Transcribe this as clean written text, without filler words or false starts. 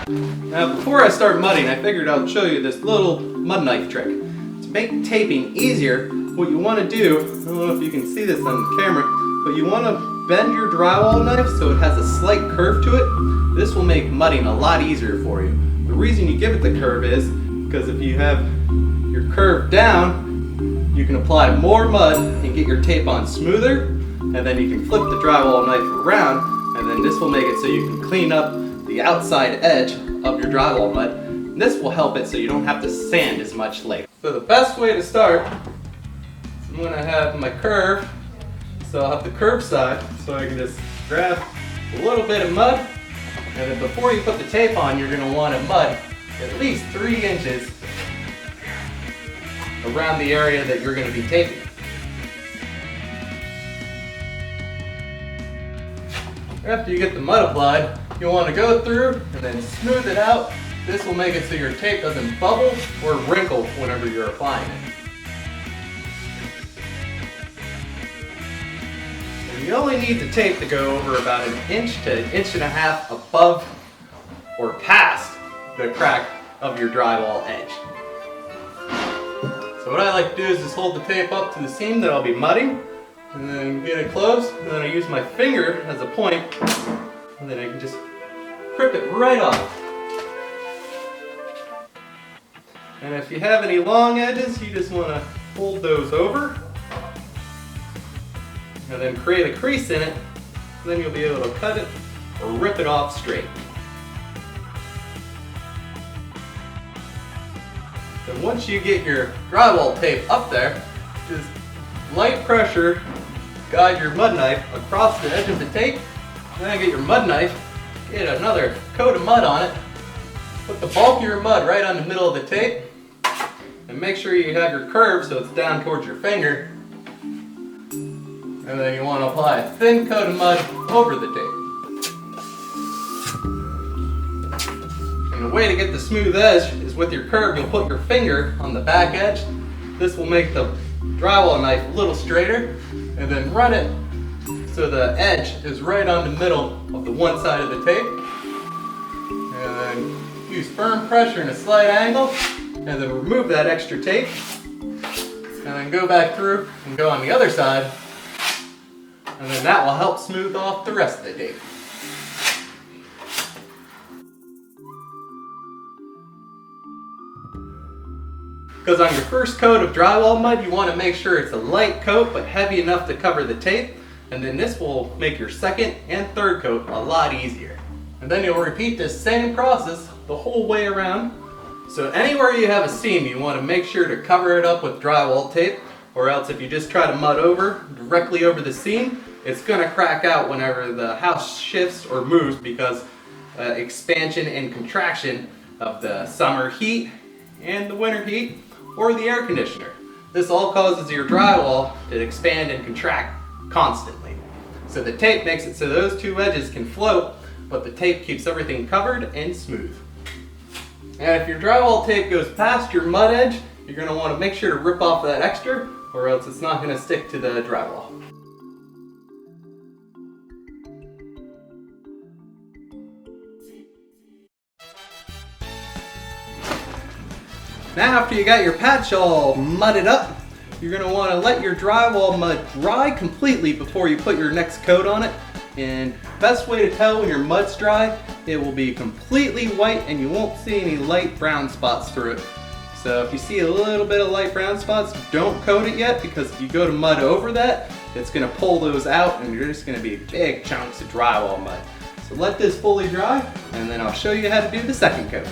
Now before I start mudding, I figured I'll show you this little mud knife trick. To make taping easier, what you want to do, I don't know if you can see this on camera, but you want to bend your drywall knife so it has a slight curve to it. This will make mudding a lot easier for you. The reason you give it the curve is because if you have your curve down, you can apply more mud and get your tape on smoother, and then you can flip the drywall knife around, and then this will make it so you can clean up the outside edge of your drywall mud. And this will help it so you don't have to sand as much later. So the best way to start is I'm going to have my curve. So I'll have the curved side, so I can just grab a little bit of mud, and then before you put the tape on, you're going to want to mud at least 3 inches around the area that you're going to be taping. After you get the mud applied, you'll want to go through and then smooth it out. This will make it so your tape doesn't bubble or wrinkle whenever you're applying it. And you only need the tape to go over about 1 inch to 1.5 inches above or past the crack of your drywall edge. So what I like to do is just hold the tape up to the seam that I'll be mudding, and then get it close, and then I use my finger as a point, and then I can just grip it right off. And if you have any long edges, you just want to fold those over, and then create a crease in it, and then you'll be able to cut it or rip it off straight. And once you get your drywall tape up there, just light pressure guide your mud knife across the edge of the tape. Then get your mud knife, get another coat of mud on it, put the bulk of your mud right on the middle of the tape, and make sure you have your curve so it's down towards your finger. And then you want to apply a thin coat of mud over the tape. And the way to get the smooth edge is with your curve, you'll put your finger on the back edge. This will make the drywall knife a little straighter, and then run it so the edge is right on the middle of the one side of the tape. And then use firm pressure and a slight angle, and then remove that extra tape. And then go back through and go on the other side, and then that will help smooth off the rest of the tape. Because on your first coat of drywall mud, you want to make sure it's a light coat but heavy enough to cover the tape, and then this will make your second and third coat a lot easier. And then you'll repeat this same process the whole way around. So anywhere you have a seam, you want to make sure to cover it up with drywall tape, or else if you just try to mud over directly over the seam, it's going to crack out whenever the house shifts or moves because expansion and contraction of the summer heat and the winter heat, or the air conditioner. This all causes your drywall to expand and contract constantly. So the tape makes it so those two edges can float, but the tape keeps everything covered and smooth. And if your drywall tape goes past your mud edge, you're going to want to make sure to rip off that extra, or else it's not going to stick to the drywall. Now after you got your patch all mudded up, you're going to want to let your drywall mud dry completely before you put your next coat on it. And best way to tell when your mud's dry, it will be completely white and you won't see any light brown spots through it. So if you see a little bit of light brown spots, don't coat it yet, because if you go to mud over that, it's going to pull those out and you're just going to be big chunks of drywall mud. So let this fully dry, and then I'll show you how to do the second coat.